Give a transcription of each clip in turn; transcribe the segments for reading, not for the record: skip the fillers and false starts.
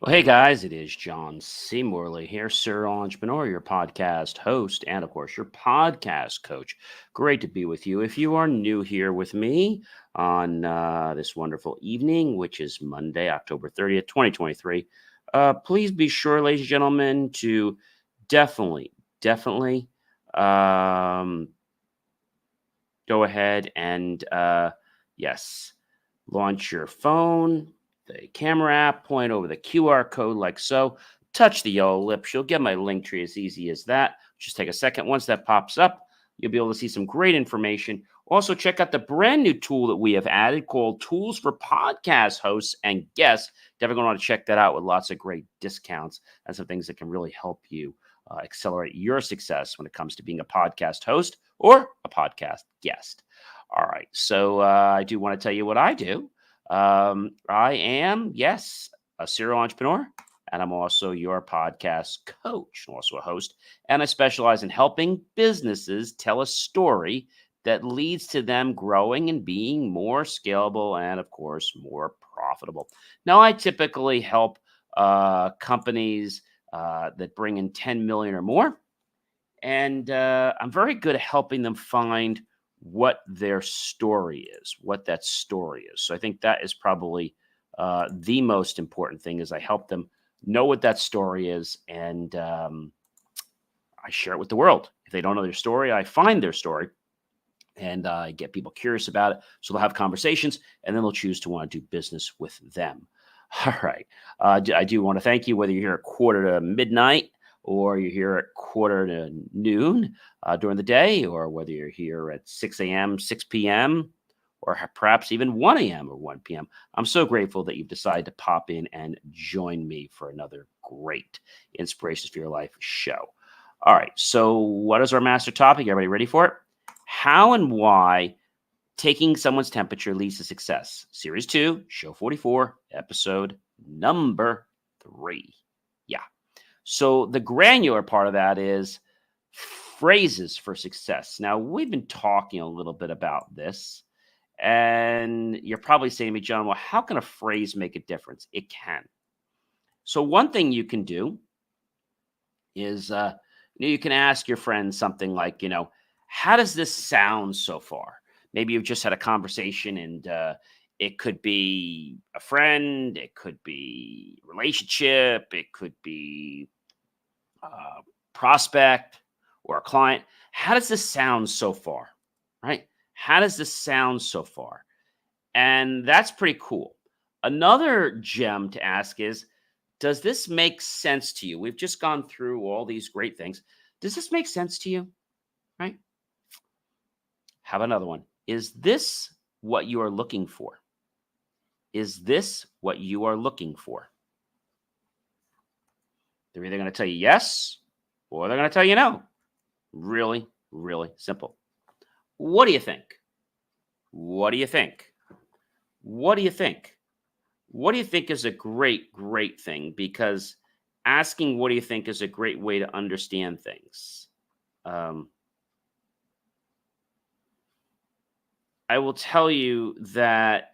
Well, hey guys, it is John C. Morley here, serial entrepreneur, your podcast host, and of course, your podcast coach. Great to be with you. If you are new here with me on this wonderful evening, which is Monday, October 30th, 2023, please be sure, ladies and gentlemen, to definitely um, go ahead and, yes, launch your phone, the camera app, point over the QR code like so, touch the yellow lips. You'll get my link tree as easy as that. Just take a second. Once that pops up, you'll be able to see some great information. Also, check out the brand new tool that we have added called Tools for Podcast Hosts and Guests. Definitely going to want to check that out with lots of great discounts and some things that can really help you accelerate your success when it comes to being a podcast host or a podcast guest. All right. So I do want to tell you what I do. I am, yes, a serial entrepreneur, and I'm also your podcast coach, and also a host. And I specialize in helping businesses tell a story that leads to them growing and being more scalable and, of course, more profitable. Now, I typically help companies that bring in 10 million or more. And I'm very good at helping them find what their story is, what that story is. So I think that is probably the most important thing is I help them know what that story is, and I share it with the world. If they don't know their story, I find their story, and I get people curious about it. So they'll have conversations, and then they'll choose to want to do business with them. All right. I do want to thank you, whether you're here at quarter to midnight or you're here at quarter to noon during the day, or whether you're here at 6 a.m., 6 p.m., or perhaps even 1 a.m. or 1 p.m. I'm so grateful that you've decided to pop in and join me for another great Inspirations for Your Life show. All right. So, what is our master topic? Everybody ready for it? How and why taking someone's temperature leads to success. Series 2, Show 44, episode number 3. Yeah. So the granular part of that is phrases for success. Now, we've been talking a little bit about this, and you're probably saying to me, John, well, how can a phrase make a difference? It can. So one thing you can do is you can ask your friend something like, how does this sound so far? Maybe you've just had a conversation, and it could be a friend, it could be a relationship, it could be a prospect or a client. How does this sound so far? Right? How does this sound so far? And that's pretty cool. Another gem to ask is, does this make sense to you? We've just gone through all these great things. Does this make sense to you? Right? Have another one. Is this what you are looking for? Is this what you are looking for? They're either going to tell you yes or they're going to tell you no. Really, really simple. What do you think? What do you think? What do you think? What do you think is a great, great thing? Because asking what do you think is a great way to understand things. I will tell you that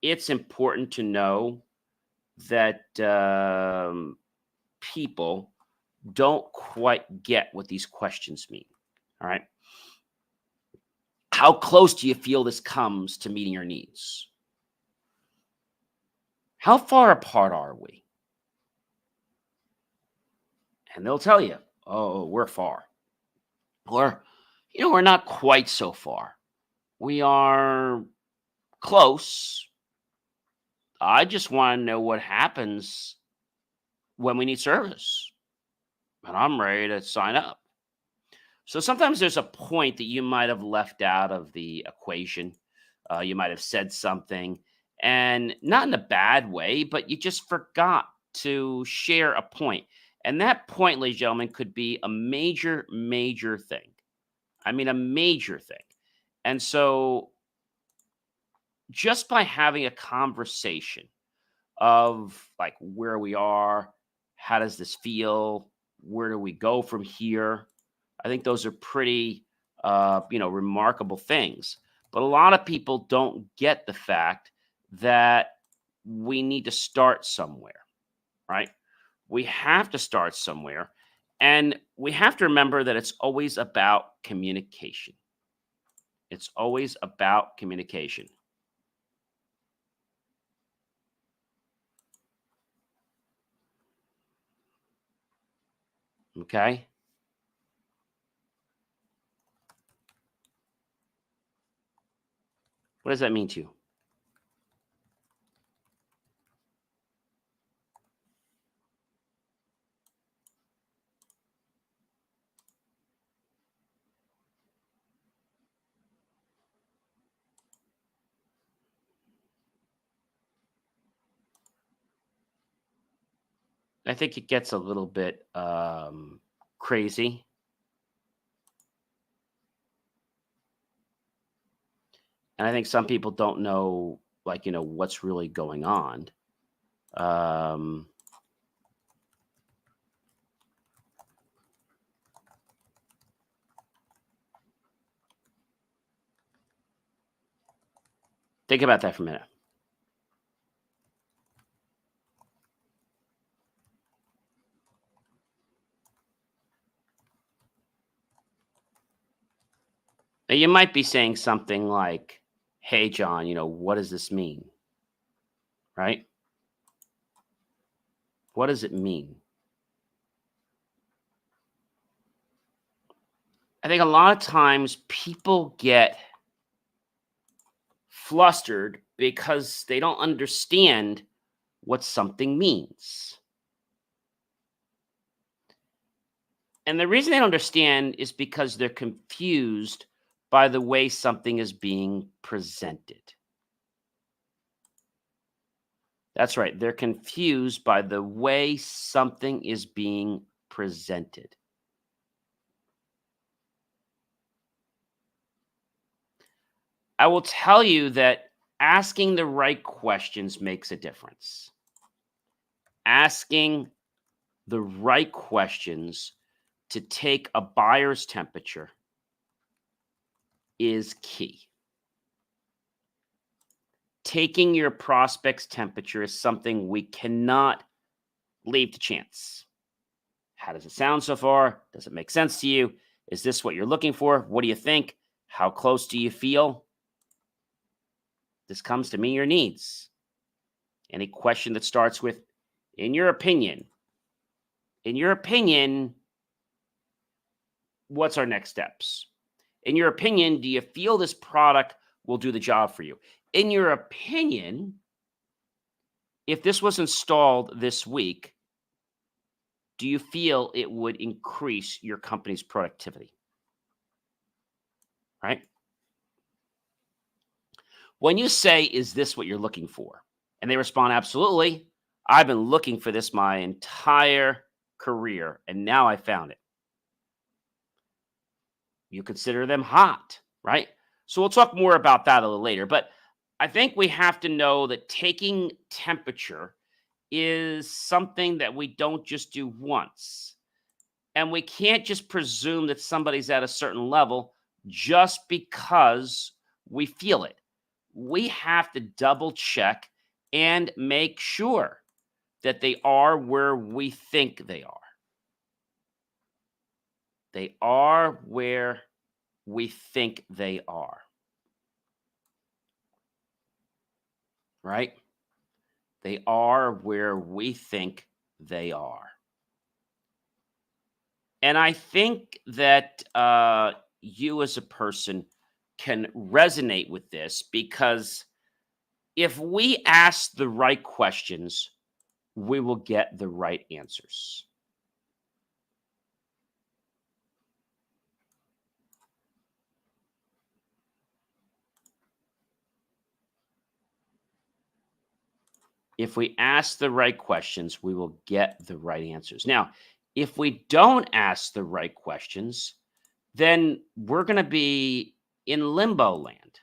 it's important to know that people don't quite get what these questions mean. All right. How close do you feel this comes to meeting your needs? How far apart are we? And they'll tell you, oh, we're far. Or, we're not quite so far. We are close. I just want to know what happens when we need service. And I'm ready to sign up. So sometimes there's a point that you might have left out of the equation. You might have said something, and not in a bad way, but you just forgot to share a point. And that point, ladies and gentlemen, could be a major, major thing. I mean, a major thing. And so just by having a conversation of like where we are, how does this feel, where do we go from here, I think those are pretty, remarkable things. But a lot of people don't get the fact that we need to start somewhere, right? We have to start somewhere. And we have to remember that it's always about communication. It's always about communication. Okay? What does that mean to you? I think it gets a little bit crazy. And I think some people don't know, like, what's really going on. Um, think about that for a minute. Now, you might be saying something like, hey, John, what does this mean? Right? What does it mean? I think a lot of times people get flustered because they don't understand what something means. And the reason they don't understand is because they're confused by the way something is being presented. That's right. They're confused by the way something is being presented. I will tell you that asking the right questions makes a difference. Asking the right questions to take a buyer's temperature is key. Taking your prospect's temperature is something we cannot leave to chance. How does it sound so far? Does it make sense to you? Is this what you're looking for? What do you think? How close do you feel? This comes to meet your needs. Any question that starts with, in your opinion, what's our next steps? In your opinion, do you feel this product will do the job for you? In your opinion, if this was installed this week, do you feel it would increase your company's productivity? Right? When you say, is this what you're looking for? And they respond, absolutely. I've been looking for this my entire career, and now I found it. You consider them hot, right? So we'll talk more about that a little later. But I think we have to know that taking temperature is something that we don't just do once. And we can't just presume that somebody's at a certain level just because we feel it. We have to double check and make sure that they are where we think they are. They are where we think they are. Right? They are where we think they are. And I think that you as a person can resonate with this because if we ask the right questions, we will get the right answers. If we ask the right questions, we will get the right answers. Now, if we don't ask the right questions, then we're going to be in limbo land.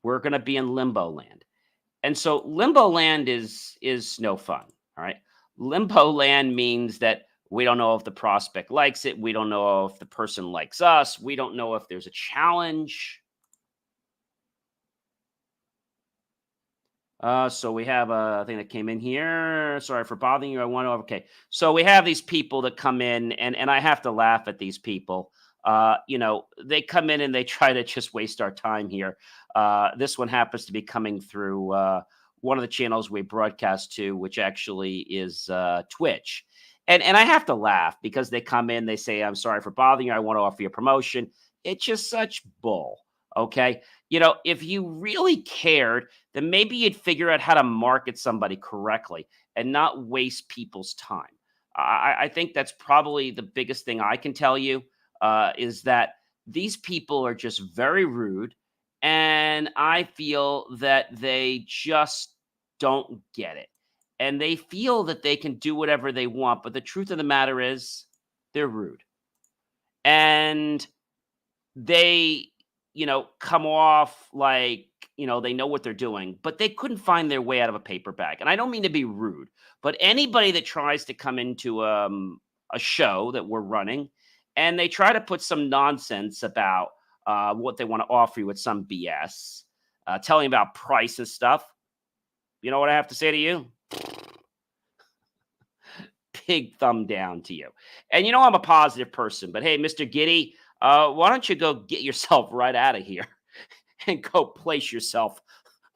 We're going to be in limbo land. And so limbo land is no fun, all right? Limbo land means that we don't know if the prospect likes it, we don't know if the person likes us, we don't know if there's a challenge. So we have a thing that came in here. Sorry for bothering you. I want to. Okay. So we have these people that come in, and I have to laugh at these people. They come in and they try to just waste our time here. This one happens to be coming through one of the channels we broadcast to, which actually is Twitch. And I have to laugh because they come in, they say, "I'm sorry for bothering you. I want to offer you a promotion." It's just such bull. Okay. If you really cared, then maybe you'd figure out how to market somebody correctly and not waste people's time. I think that's probably the biggest thing I can tell you is that these people are just very rude. And I feel that they just don't get it. And they feel that they can do whatever they want. But the truth of the matter is, they're rude. And they, come off like, they know what they're doing, but they couldn't find their way out of a paper bag. And I don't mean to be rude, but anybody that tries to come into a show that we're running and they try to put some nonsense about what they want to offer you with some BS, telling about price and stuff, you know what I have to say to you? Big thumb down to you. And I'm a positive person, but hey, Mr. Giddy, why don't you go get yourself right out of here and go place yourself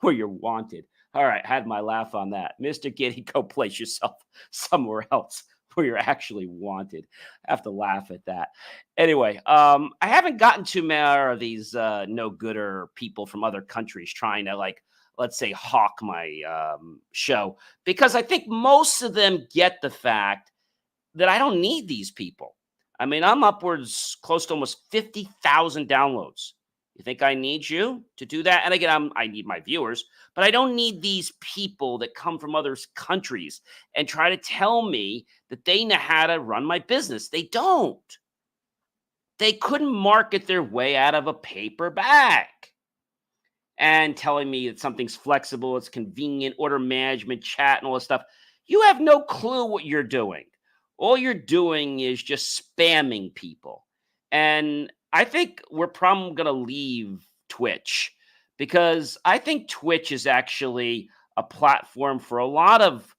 where you're wanted? All right, had my laugh on that. Mr. Giddy, go place yourself somewhere else where you're actually wanted. I have to laugh at that. Anyway, I haven't gotten too many of these no gooder people from other countries trying to, like, let's say, hawk my show, because I think most of them get the fact that I don't need these people. I mean, I'm upwards close to almost 50,000 downloads. You think I need you to do that? And again, I need my viewers, but I don't need these people that come from other countries and try to tell me that they know how to run my business. They don't. They couldn't market their way out of a paper bag. And telling me that something's flexible, it's convenient, order management, chat, and all this stuff. You have no clue what you're doing. All you're doing is just spamming people. And I think we're probably going to leave Twitch because I think Twitch is actually a platform for a lot of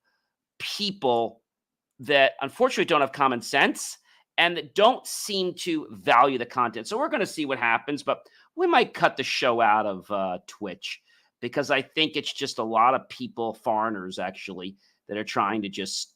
people that unfortunately don't have common sense and that don't seem to value the content. So we're going to see what happens, but we might cut the show out of Twitch because I think it's just a lot of people, foreigners actually, that are trying to just,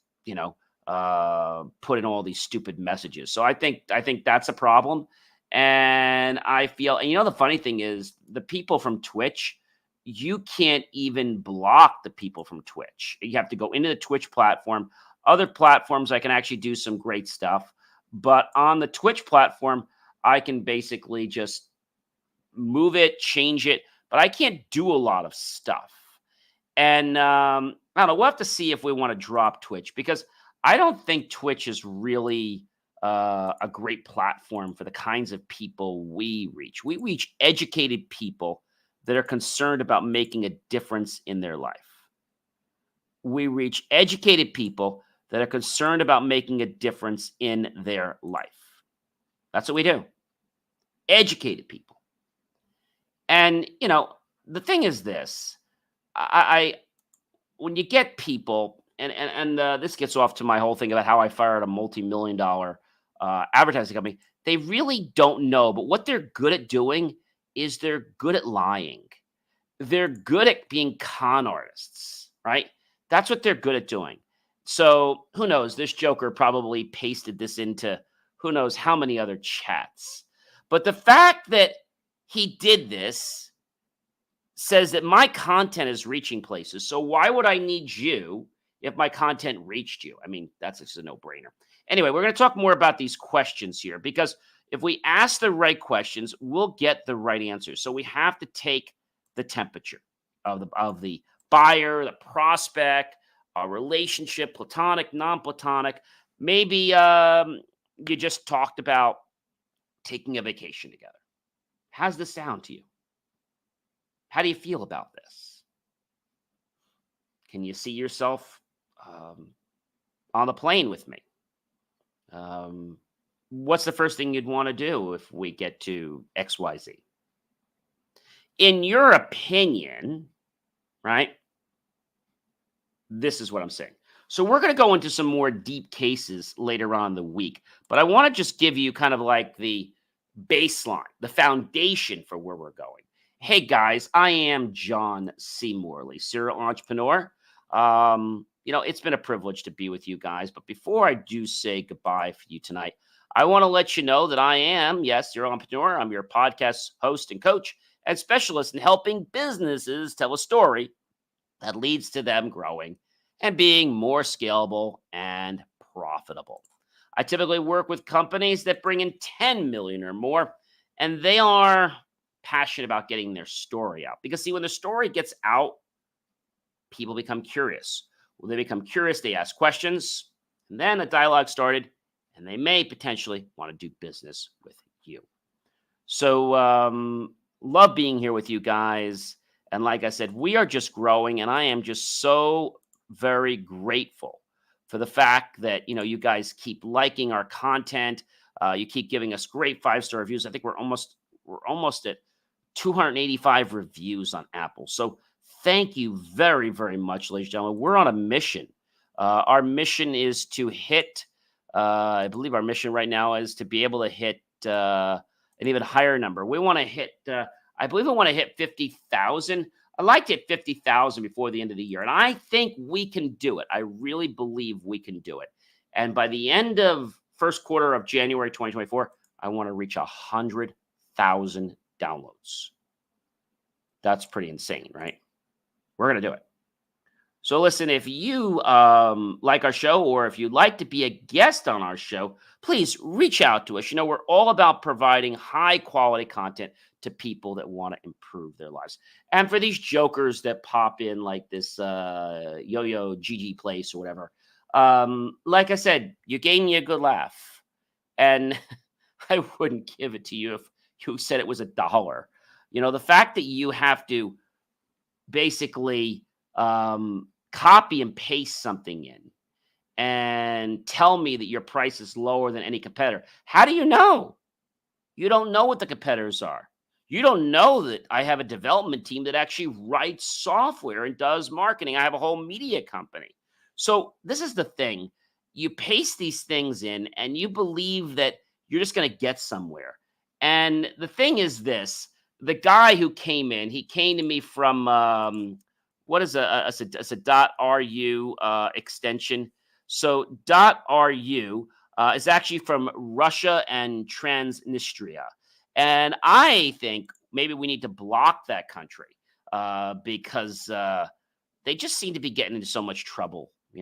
put in all these stupid messages. So I think that's a problem. And I feel, and the funny thing is the people from Twitch, you can't even block the people from Twitch. You have to go into the Twitch platform. Other platforms, I can actually do some great stuff. But on the Twitch platform, I can basically just move it, change it, but I can't do a lot of stuff. And I don't know. We'll have to see if we want to drop Twitch because I don't think Twitch is really a great platform for the kinds of people we reach. We reach educated people that are concerned about making a difference in their life. We reach educated people that are concerned about making a difference in their life. That's what we do. Educated people. And, the thing is this, I when you get people, and this gets off to my whole thing about how I fired a multi-million dollar advertising company, they really don't know. But what they're good at doing is they're good at lying. They're good at being con artists, right? That's what they're good at doing. So who knows? This joker probably pasted this into who knows how many other chats. But the fact that he did this says that my content is reaching places. So why would I need you if my content reached you? I mean, that's just a no-brainer. Anyway, we're going to talk more about these questions here because if we ask the right questions, we'll get the right answers. So we have to take the temperature of the buyer, the prospect, a relationship, platonic, non-platonic. Maybe you just talked about taking a vacation together. How's this sound to you? How do you feel about this? Can you see yourself on the plane with me? What's the first thing you'd want to do if we get to XYZ? In your opinion, right? This is what I'm saying. So we're going to go into some more deep cases later on in the week, but I want to just give you kind of like the baseline, the foundation for where we're going. Hey guys, I am John C. Morley, serial entrepreneur. It's been a privilege to be with you guys, but before I do say goodbye for you tonight, I want to let you know that I am, yes, serial entrepreneur. I'm your podcast host and coach and specialist in helping businesses tell a story that leads to them growing and being more scalable and profitable. I typically work with companies that bring in 10 million or more, and they are passionate about getting their story out. Because see, when the story gets out, people become curious. When they become curious, they ask questions, and then a dialogue started, and they may potentially want to do business with you. So, love being here with you guys. And like I said, we are just growing, and I am just so very grateful for the fact that, you guys keep liking our content. You keep giving us great 5-star reviews. I think we're almost at 285 reviews on Apple. So thank you very, very much, ladies and gentlemen. We're on a mission. Our mission is to hit, I believe our mission right now is to be able to hit an even higher number. We want to hit, I believe we want to hit 50,000. I'd like to hit 50,000 before the end of the year. And I think we can do it. I really believe we can do it. And by the end of first quarter of January 2024, I want to reach 100,000 downloads. That's pretty insane, right? We're going to do it. So listen, if you like our show, or if you'd like to be a guest on our show, please reach out to us. We're all about providing high quality content to people that want to improve their lives. And for these jokers that pop in like this Yo-Yo GG Place or whatever, like I said, you gave me a good laugh. And I wouldn't give it to you if you said it was $1. The fact that you have to basically copy and paste something in and tell me that your price is lower than any competitor. How do you know? You don't know what the competitors are. You don't know that I have a development team that actually writes software and does marketing. I have a whole media company. So this is the thing. You paste these things in and you believe that you're just going to get somewhere. And the thing is this, the guy who came in, he came to me from, what is it's a .ru extension. So .ru is actually from Russia and Transnistria. And I think maybe we need to block that country because they just seem to be getting into so much trouble, I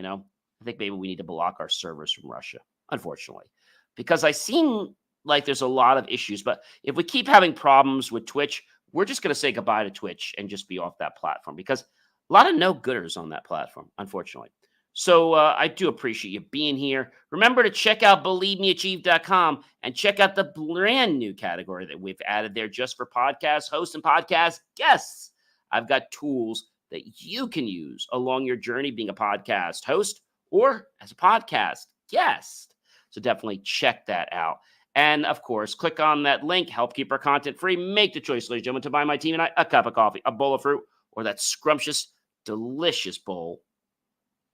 think maybe we need to block our servers from Russia, unfortunately, because I seem like there's a lot of issues. But if we keep having problems with Twitch, we're just going to say goodbye to Twitch and just be off that platform because a lot of no-gooders on that platform, unfortunately. So I do appreciate you being here. Remember to check out BelieveMeAchieve.com and check out the brand new category that we've added there just for podcast hosts and podcast guests. I've got tools that you can use along your journey being a podcast host or as a podcast guest. So definitely check that out. And of course, click on that link, help keep our content free. Make the choice, ladies and gentlemen, to buy my team and I a cup of coffee, a bowl of fruit, or that scrumptious, delicious bowl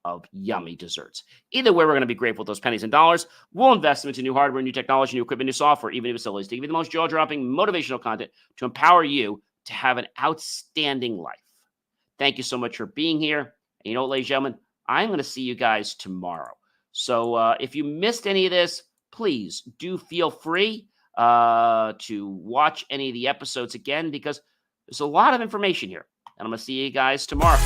of yummy desserts. Either way, we're going to be grateful with those pennies and dollars. We'll invest them into new hardware, new technology, new equipment, new software, even new facilities to give you the most jaw-dropping, motivational content to empower you to have an outstanding life. Thank you so much for being here. And you know what, ladies and gentlemen, I'm going to see you guys tomorrow. So if you missed any of this, please do feel free to watch any of the episodes again because there's a lot of information here. And I'm going to see you guys tomorrow.